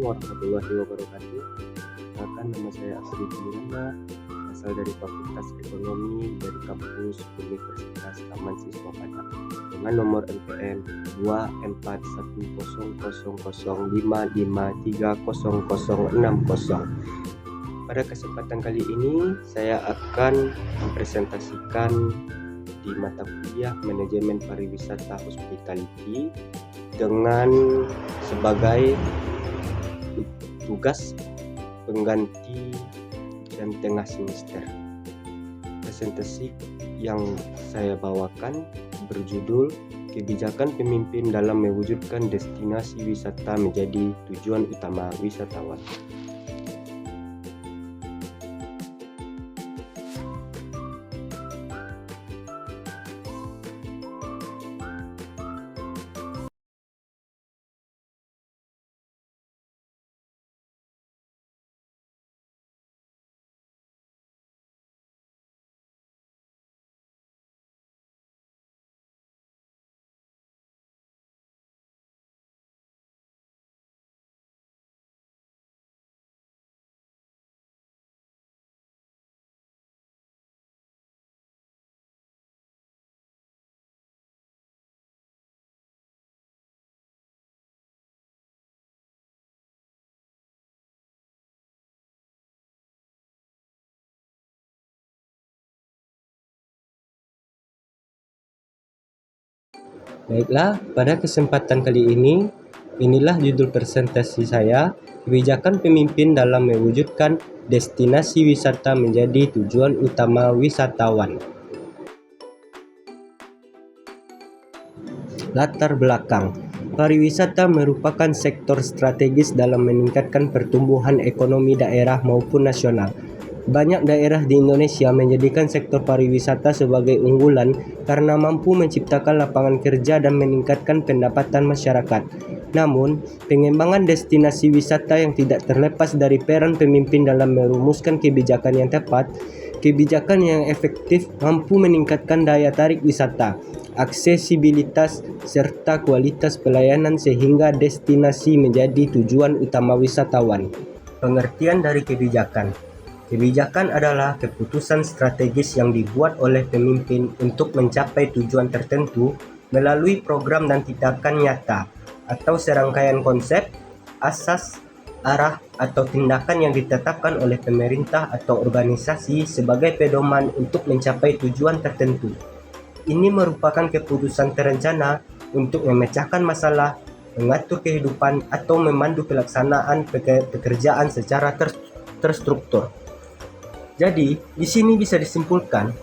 warahmatullahi wabarakatuh. Perkenalkan, nama saya Asri Dimulana, asal dari Fakultas Ekonomi dari kampus Universitas Taman Siswa Padang dengan nomor NPM 24100055530060. Pada kesempatan kali ini saya akan mempresentasikan di mata kuliah Manajemen Pariwisata Hospitality dengan sebagai tugas pengganti dan tengah semester. Presentasi yang saya bawakan berjudul Kebijakan Pemimpin dalam Mewujudkan Destinasi Wisata Menjadi Tujuan Utama Wisatawan. Baiklah, pada kesempatan kali ini, inilah judul presentasi saya, Kebijakan Pemimpin dalam Mewujudkan Destinasi Wisata Menjadi Tujuan Utama Wisatawan. Latar belakang. Pariwisata merupakan sektor strategis dalam meningkatkan pertumbuhan ekonomi daerah maupun nasional. Banyak daerah di Indonesia menjadikan sektor pariwisata sebagai unggulan karena mampu menciptakan lapangan kerja dan meningkatkan pendapatan masyarakat. Namun, pengembangan destinasi wisata yang tidak terlepas dari peran pemimpin dalam merumuskan kebijakan yang tepat, kebijakan yang efektif mampu meningkatkan daya tarik wisata, aksesibilitas, serta kualitas pelayanan sehingga destinasi menjadi tujuan utama wisatawan. Pengertian dari kebijakan. Kebijakan adalah keputusan strategis yang dibuat oleh pemimpin untuk mencapai tujuan tertentu melalui program dan tindakan nyata atau serangkaian konsep, asas, arah, atau tindakan yang ditetapkan oleh pemerintah atau organisasi sebagai pedoman untuk mencapai tujuan tertentu. Ini merupakan keputusan terencana untuk memecahkan masalah, mengatur kehidupan, atau memandu pelaksanaan pekerjaan secara terstruktur. Jadi, di sini bisa disimpulkan,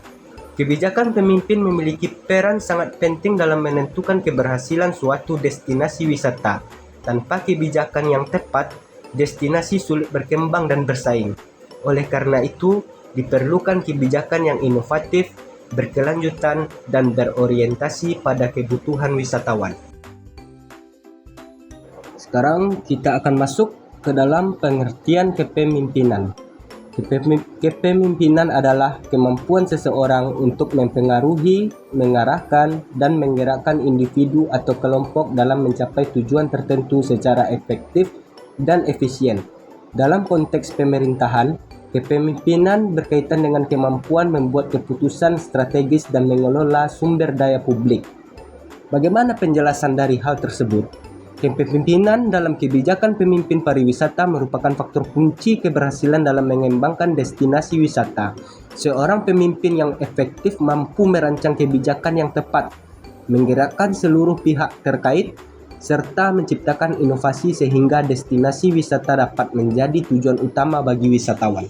kebijakan pemimpin memiliki peran sangat penting dalam menentukan keberhasilan suatu destinasi wisata. Tanpa kebijakan yang tepat, destinasi sulit berkembang dan bersaing. Oleh karena itu, diperlukan kebijakan yang inovatif, berkelanjutan, dan berorientasi pada kebutuhan wisatawan. Sekarang kita akan masuk ke dalam pengertian kepemimpinan. Kepemimpinan adalah kemampuan seseorang untuk mempengaruhi, mengarahkan, dan menggerakkan individu atau kelompok dalam mencapai tujuan tertentu secara efektif dan efisien. Dalam konteks pemerintahan, kepemimpinan berkaitan dengan kemampuan membuat keputusan strategis dan mengelola sumber daya publik. Bagaimana penjelasan dari hal tersebut? Kepemimpinan dalam kebijakan pemimpin pariwisata merupakan faktor kunci keberhasilan dalam mengembangkan destinasi wisata. Seorang pemimpin yang efektif mampu merancang kebijakan yang tepat, menggerakkan seluruh pihak terkait, serta menciptakan inovasi sehingga destinasi wisata dapat menjadi tujuan utama bagi wisatawan.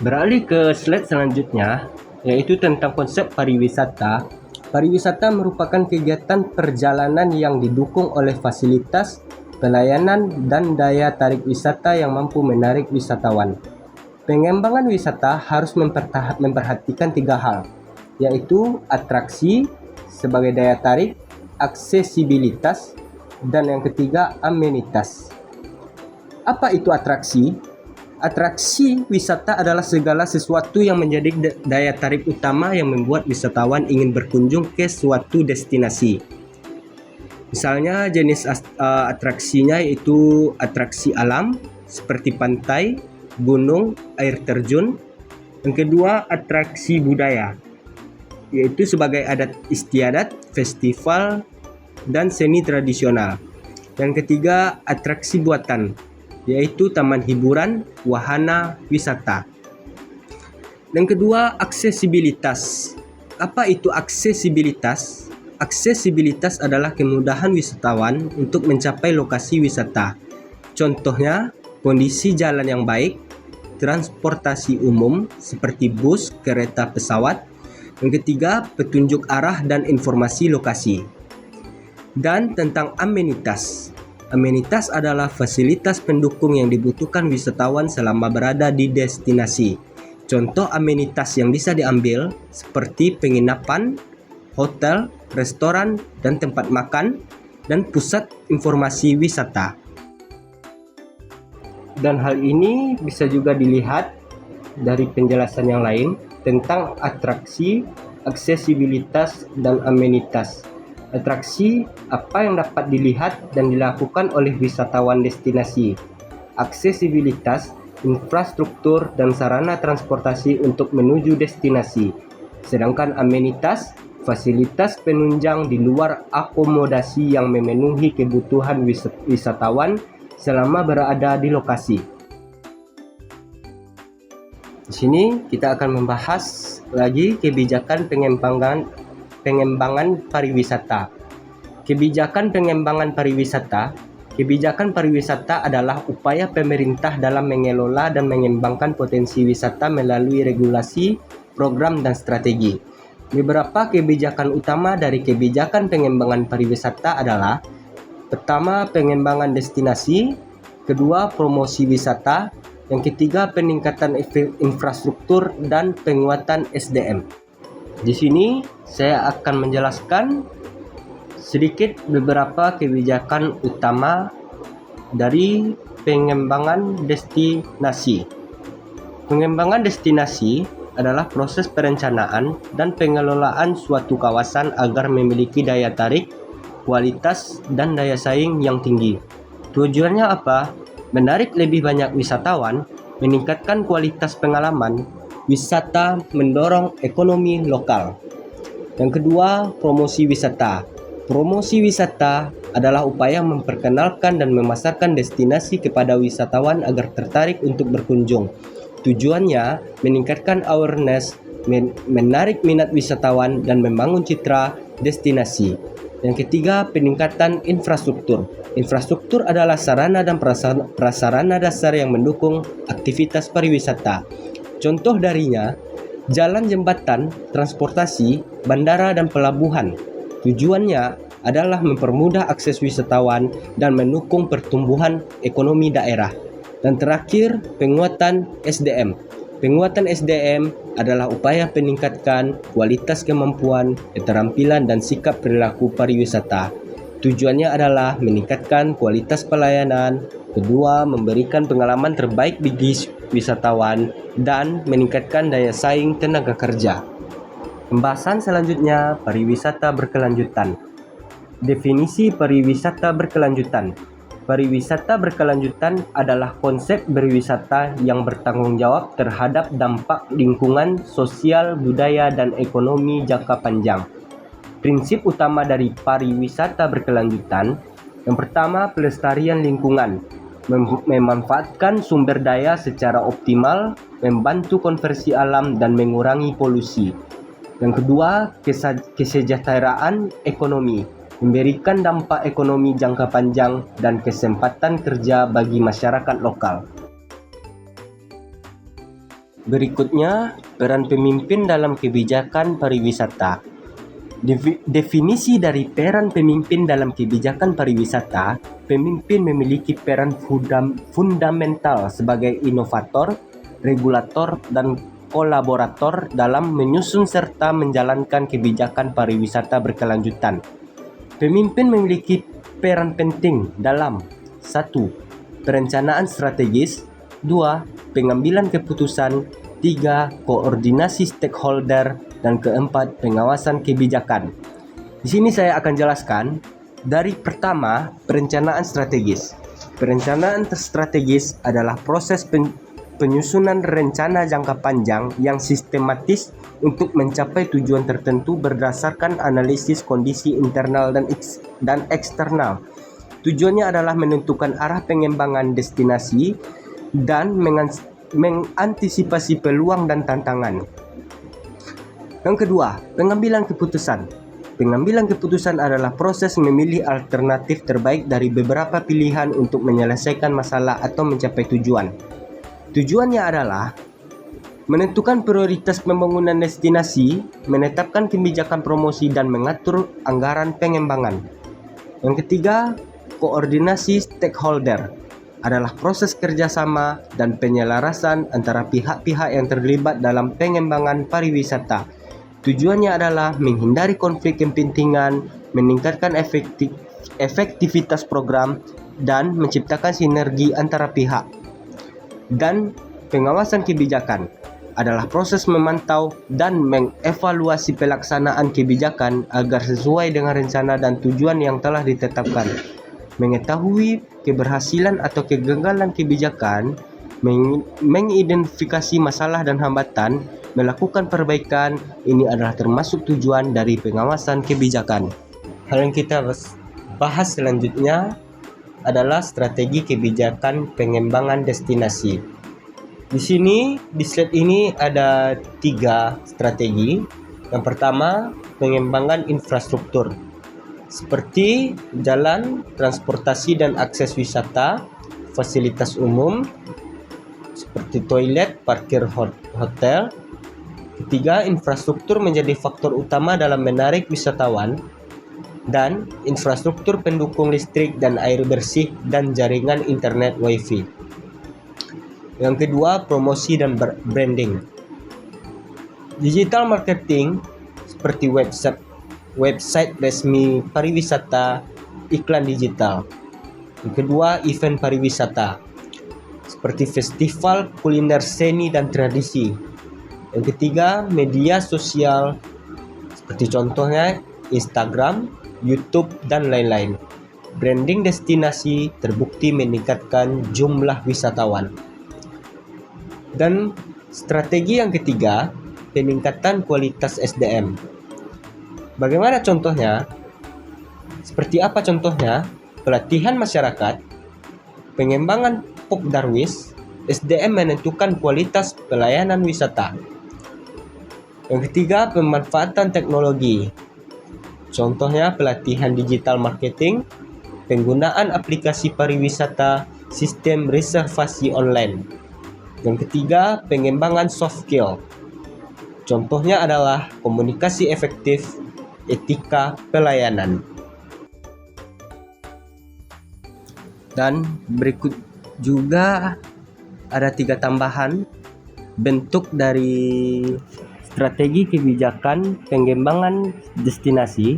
Beralih ke slide selanjutnya, yaitu tentang konsep pariwisata. Pariwisata merupakan kegiatan perjalanan yang didukung oleh fasilitas, pelayanan, dan daya tarik wisata yang mampu menarik wisatawan. Pengembangan wisata harus memperhatikan 3 hal, yaitu atraksi sebagai daya tarik, aksesibilitas, dan yang ketiga amenitas. Apa itu atraksi? Atraksi wisata adalah segala sesuatu yang menjadi daya tarik utama yang membuat wisatawan ingin berkunjung ke suatu destinasi. Misalnya jenis atraksinya yaitu atraksi alam seperti pantai, gunung, air terjun. Yang kedua, atraksi budaya, yaitu sebagai adat istiadat, festival, dan seni tradisional. Yang ketiga, atraksi buatan, yaitu taman hiburan, wahana, wisata. Yang kedua, aksesibilitas. Apa itu aksesibilitas? Aksesibilitas adalah kemudahan wisatawan untuk mencapai lokasi wisata. Contohnya, kondisi jalan yang baik, transportasi umum seperti bus, kereta, pesawat. Yang ketiga, petunjuk arah dan informasi lokasi. Dan tentang amenitas. Amenitas adalah fasilitas pendukung yang dibutuhkan wisatawan selama berada di destinasi. Contoh amenitas yang bisa diambil seperti penginapan, hotel, restoran, dan tempat makan, dan pusat informasi wisata. Dan hal ini bisa juga dilihat dari penjelasan yang lain tentang atraksi, aksesibilitas, dan amenitas. Atraksi, apa yang dapat dilihat dan dilakukan oleh wisatawan destinasi. Aksesibilitas, infrastruktur dan sarana transportasi untuk menuju destinasi. Sedangkan amenitas, fasilitas penunjang di luar akomodasi yang memenuhi kebutuhan wisatawan selama berada di lokasi. Di sini kita akan membahas lagi kebijakan pengembangan pariwisata. Kebijakan pengembangan pariwisata. Kebijakan pariwisata adalah upaya pemerintah dalam mengelola dan mengembangkan potensi wisata melalui regulasi, program, dan strategi. Beberapa kebijakan utama dari kebijakan pengembangan pariwisata adalah: pertama, pengembangan destinasi. Kedua, promosi wisata. Yang ketiga, peningkatan infrastruktur dan penguatan SDM. Di sini saya akan menjelaskan sedikit beberapa kebijakan utama dari pengembangan destinasi. Pengembangan destinasi adalah proses perencanaan dan pengelolaan suatu kawasan agar memiliki daya tarik, kualitas, dan daya saing yang tinggi. Tujuannya apa? Menarik lebih banyak wisatawan, meningkatkan kualitas pengalaman wisata, mendorong ekonomi lokal. Yang kedua, promosi wisata. Promosi wisata adalah upaya memperkenalkan dan memasarkan destinasi kepada wisatawan agar tertarik untuk berkunjung. Tujuannya meningkatkan awareness, menarik minat wisatawan, dan membangun citra destinasi. Yang ketiga, peningkatan infrastruktur. Infrastruktur adalah sarana dan prasarana dasar yang mendukung aktivitas pariwisata. Contoh darinya, jalan, jembatan, transportasi, bandara, dan pelabuhan. Tujuannya adalah mempermudah akses wisatawan dan mendukung pertumbuhan ekonomi daerah. Dan terakhir, penguatan SDM. Penguatan SDM adalah upaya peningkatkan kualitas kemampuan, keterampilan, dan sikap perilaku pariwisata. Tujuannya adalah meningkatkan kualitas pelayanan, kedua, memberikan pengalaman terbaik bagi wisatawan, dan meningkatkan daya saing tenaga kerja. Pembahasan selanjutnya, pariwisata berkelanjutan. Definisi pariwisata berkelanjutan. Pariwisata berkelanjutan adalah konsep berwisata yang bertanggung jawab terhadap dampak lingkungan, sosial, budaya, dan ekonomi jangka panjang. Prinsip utama dari pariwisata berkelanjutan: yang pertama, pelestarian lingkungan, memanfaatkan sumber daya secara optimal, membantu konversi alam, dan mengurangi polusi. Yang kedua, kesejahteraan ekonomi, memberikan dampak ekonomi jangka panjang dan kesempatan kerja bagi masyarakat lokal. Berikutnya, peran pemimpin dalam kebijakan pariwisata. Definisi dari peran pemimpin dalam kebijakan pariwisata: pemimpin memiliki peran fundamental sebagai inovator, regulator, dan kolaborator dalam menyusun serta menjalankan kebijakan pariwisata berkelanjutan. Pemimpin memiliki peran penting dalam 1. Perencanaan strategis, 2. Pengambilan keputusan, 3. Koordinasi stakeholder, dan keempat, pengawasan kebijakan. Di sini saya akan jelaskan Dari pertama, perencanaan strategis. Perencanaan strategis adalah proses penyusunan rencana jangka panjang yang sistematis untuk mencapai tujuan tertentu berdasarkan analisis kondisi internal dan eksternal. Tujuannya adalah menentukan arah pengembangan destinasi dan mengantisipasi peluang dan tantangan. Yang kedua, pengambilan keputusan. Pengambilan keputusan adalah proses memilih alternatif terbaik dari beberapa pilihan untuk menyelesaikan masalah atau mencapai tujuan. Tujuannya adalah menentukan prioritas pembangunan destinasi, menetapkan kebijakan promosi, dan mengatur anggaran pengembangan. Yang ketiga, koordinasi stakeholder adalah proses kerjasama dan penyelarasan antara pihak-pihak yang terlibat dalam pengembangan pariwisata. Tujuannya adalah menghindari konflik kepentingan, meningkatkan efektivitas program, dan menciptakan sinergi antara pihak. Dan pengawasan kebijakan adalah proses memantau dan mengevaluasi pelaksanaan kebijakan agar sesuai dengan rencana dan tujuan yang telah ditetapkan. Mengetahui keberhasilan atau kegagalan kebijakan, mengidentifikasi masalah dan hambatan, melakukan perbaikan, ini adalah termasuk tujuan dari pengawasan kebijakan. Hal yang kita bahas selanjutnya adalah strategi kebijakan pengembangan destinasi. Di sini, di slide ini ada 3 strategi. Yang pertama, pengembangan infrastruktur seperti jalan, transportasi dan akses wisata, fasilitas umum seperti toilet, parkir hotel. Ketiga, infrastruktur menjadi faktor utama dalam menarik wisatawan, dan infrastruktur pendukung listrik dan air bersih dan jaringan internet wifi. Yang kedua, promosi dan branding. Digital marketing seperti website resmi pariwisata, iklan digital. Yang kedua, event pariwisata seperti festival kuliner seni dan tradisi. Yang ketiga, media sosial seperti contohnya Instagram, YouTube, dan lain-lain. Branding destinasi terbukti meningkatkan jumlah wisatawan. Dan strategi yang ketiga, peningkatan kualitas SDM. Bagaimana contohnya? Seperti apa contohnya? Pelatihan masyarakat, pengembangan Popdarwis, SDM menentukan kualitas pelayanan wisata. Yang ketiga, pemanfaatan teknologi. Contohnya pelatihan digital marketing, penggunaan aplikasi pariwisata, sistem reservasi online. Yang ketiga, pengembangan soft skill. Contohnya adalah komunikasi efektif, etika pelayanan. Dan berikut juga ada 3 tambahan bentuk dari strategi kebijakan pengembangan destinasi,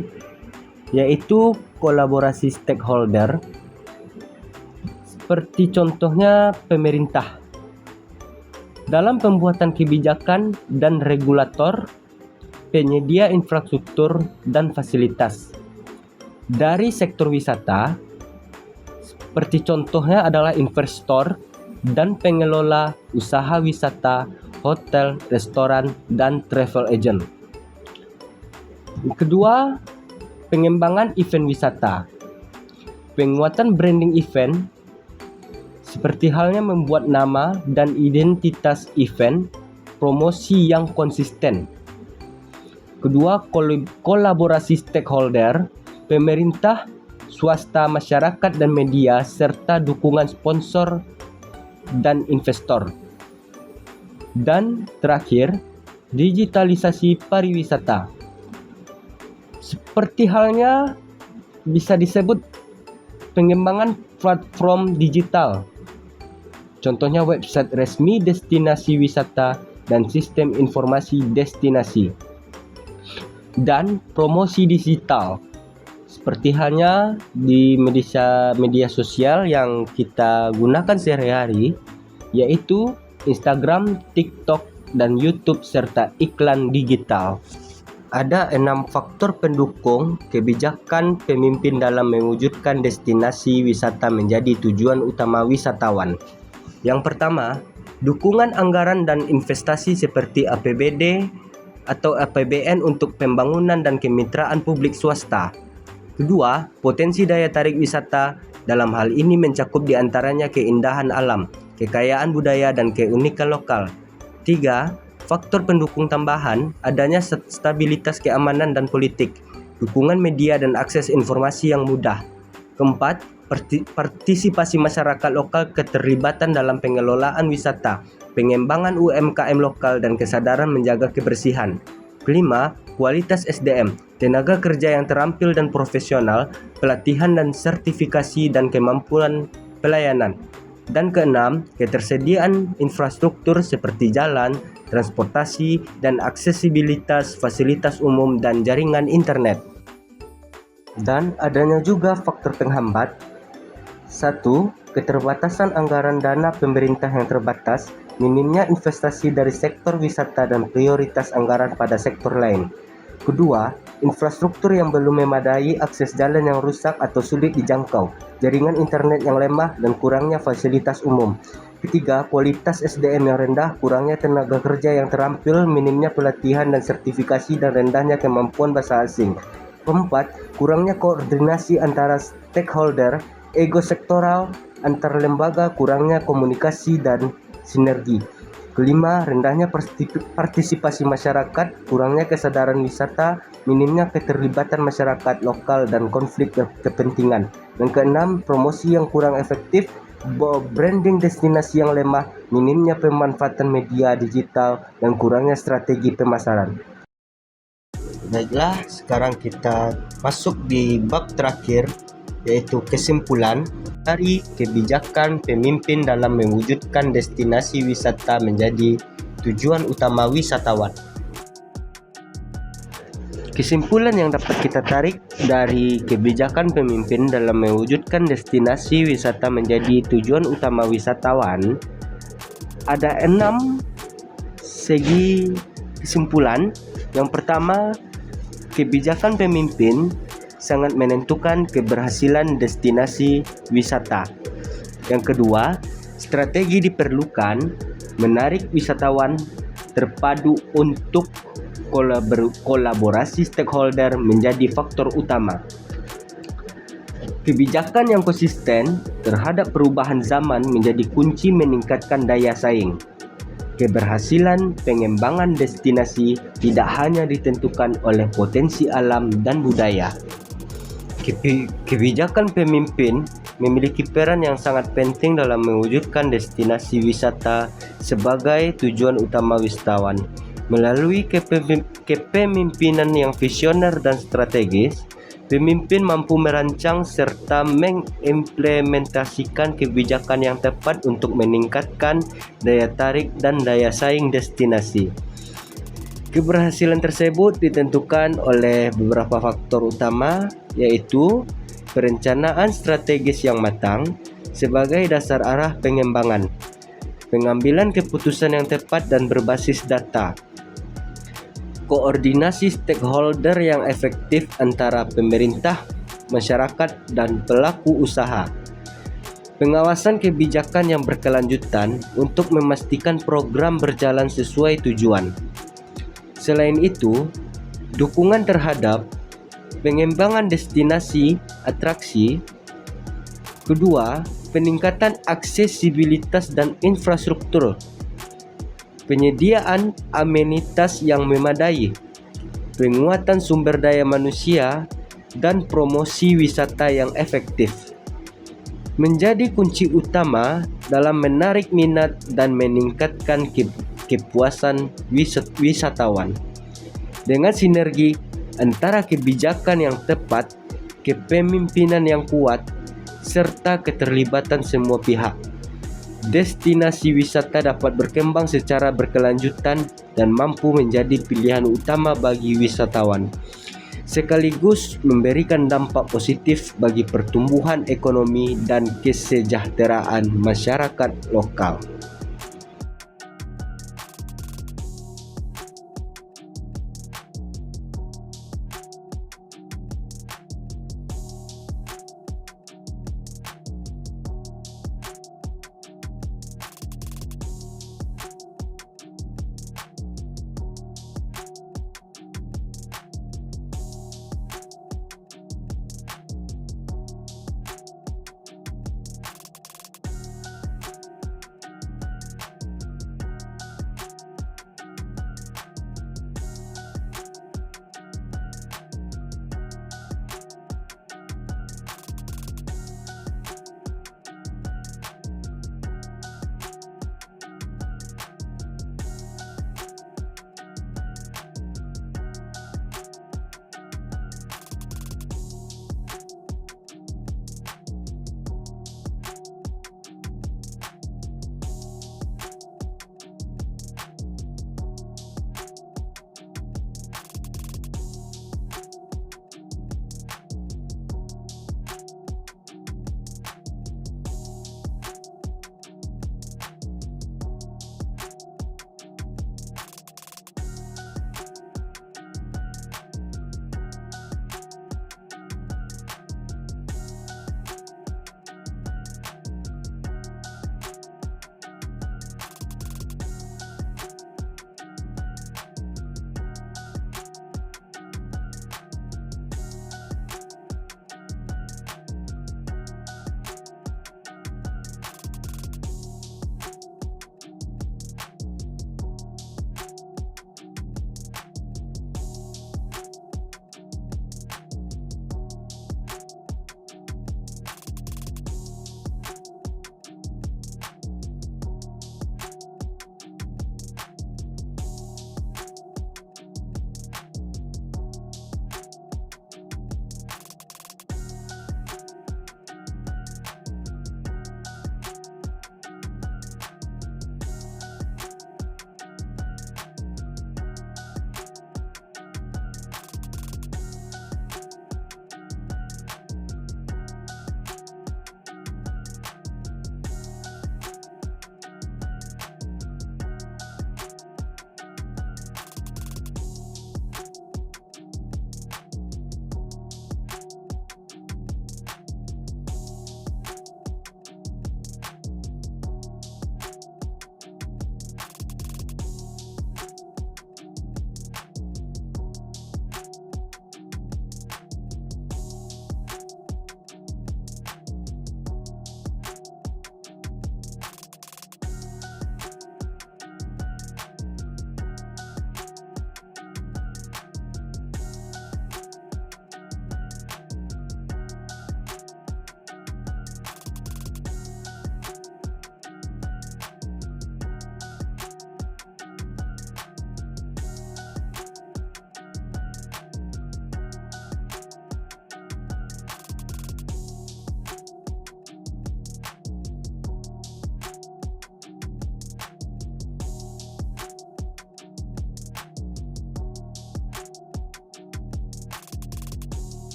yaitu kolaborasi stakeholder, seperti contohnya pemerintah dalam pembuatan kebijakan dan regulator, penyedia infrastruktur dan fasilitas. Dari sektor wisata, seperti contohnya adalah investor dan pengelola usaha wisata, hotel, restoran, dan travel agent. Kedua, pengembangan event wisata. Penguatan branding event, seperti halnya membuat nama dan identitas event, promosi yang konsisten. Kedua, kolaborasi stakeholder, pemerintah, swasta, masyarakat, dan media, serta dukungan sponsor dan investor. Dan terakhir, digitalisasi pariwisata. Seperti halnya bisa disebut pengembangan platform digital. Contohnya website resmi destinasi wisata dan sistem informasi destinasi. Dan promosi digital. Seperti halnya di media sosial yang kita gunakan sehari-hari, yaitu Instagram, TikTok, dan YouTube serta iklan digital. Ada 6 faktor pendukung kebijakan pemimpin dalam mewujudkan destinasi wisata menjadi tujuan utama wisatawan. Yang pertama, dukungan anggaran dan investasi seperti APBD atau APBN untuk pembangunan dan kemitraan publik swasta. Kedua, potensi daya tarik wisata. Dalam hal ini mencakup diantaranya keindahan alam, kekayaan budaya, dan keunikan lokal. Tiga, faktor pendukung tambahan, adanya stabilitas keamanan dan politik, dukungan media dan akses informasi yang mudah. Keempat, partisipasi masyarakat lokal, keterlibatan dalam pengelolaan wisata, pengembangan UMKM lokal, dan kesadaran menjaga kebersihan. Kelima, kualitas SDM, tenaga kerja yang terampil dan profesional, pelatihan dan sertifikasi, dan kemampuan pelayanan. Dan keenam, ketersediaan infrastruktur seperti jalan, transportasi, dan aksesibilitas fasilitas umum dan jaringan internet. Dan adanya juga faktor penghambat. 1. Keterbatasan anggaran dana pemerintah yang terbatas, minimnya investasi dari sektor wisata dan prioritas anggaran pada sektor lain. Kedua, infrastruktur yang belum memadai, akses jalan yang rusak atau sulit dijangkau, jaringan internet yang lemah, dan kurangnya fasilitas umum. Ketiga, kualitas SDM yang rendah, kurangnya tenaga kerja yang terampil, minimnya pelatihan dan sertifikasi, dan rendahnya kemampuan bahasa asing. Keempat, kurangnya koordinasi antara stakeholder, ego sektoral antar lembaga, kurangnya komunikasi dan sinergi. Kelima, rendahnya partisipasi masyarakat, kurangnya kesadaran wisata, minimnya keterlibatan masyarakat lokal, dan konflik kepentingan. Dan keenam, promosi yang kurang efektif, branding destinasi yang lemah, minimnya pemanfaatan media digital, dan kurangnya strategi pemasaran. Baiklah, sekarang kita masuk di bab terakhir, yaitu kesimpulan dari kebijakan pemimpin dalam mewujudkan destinasi wisata menjadi tujuan utama wisatawan. Kesimpulan yang dapat kita tarik dari kebijakan pemimpin dalam mewujudkan destinasi wisata menjadi tujuan utama wisatawan, ada 6 segi kesimpulan. Yang pertama, kebijakan pemimpin sangat menentukan keberhasilan destinasi wisata. Yang kedua, strategi diperlukan menarik wisatawan terpadu untuk kolaborasi stakeholder menjadi faktor utama. Kebijakan yang konsisten terhadap perubahan zaman menjadi kunci meningkatkan daya saing. Keberhasilan pengembangan destinasi tidak hanya ditentukan oleh potensi alam dan budaya. Kebijakan pemimpin memiliki peran yang sangat penting dalam mewujudkan destinasi wisata sebagai tujuan utama wisatawan. Melalui kepemimpinan yang visioner dan strategis, pemimpin mampu merancang serta mengimplementasikan kebijakan yang tepat untuk meningkatkan daya tarik dan daya saing destinasi. Keberhasilan tersebut ditentukan oleh beberapa faktor utama, yaitu perencanaan strategis yang matang sebagai dasar arah pengembangan, pengambilan keputusan yang tepat dan berbasis data, koordinasi stakeholder yang efektif antara pemerintah, masyarakat, dan pelaku usaha, pengawasan kebijakan yang berkelanjutan untuk memastikan program berjalan sesuai tujuan. Selain itu, dukungan terhadap pengembangan destinasi atraksi. Kedua, peningkatan aksesibilitas dan infrastruktur, penyediaan amenitas yang memadai, penguatan sumber daya manusia, dan promosi wisata yang efektif menjadi kunci utama dalam menarik minat dan meningkatkan kepuasan wisatawan. Dengan sinergi antara kebijakan yang tepat, kepemimpinan yang kuat, serta keterlibatan semua pihak, destinasi wisata dapat berkembang secara berkelanjutan dan mampu menjadi pilihan utama bagi wisatawan, sekaligus memberikan dampak positif bagi pertumbuhan ekonomi dan kesejahteraan masyarakat lokal.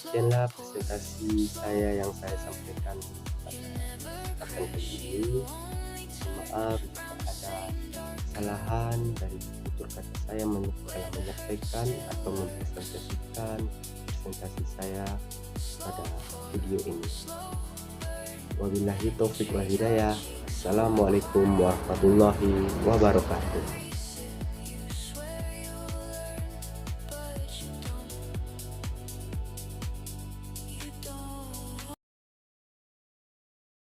Demikianlah presentasi saya yang saya sampaikan pada kesempatan kali ini. Maaf jika ada kesalahan dari tutur kata saya dalam menyampaikan atau mempresentasikan presentasi saya pada video ini. Wabillahi taufiq wal hidayah. Assalamualaikum warahmatullahi wabarakatuh.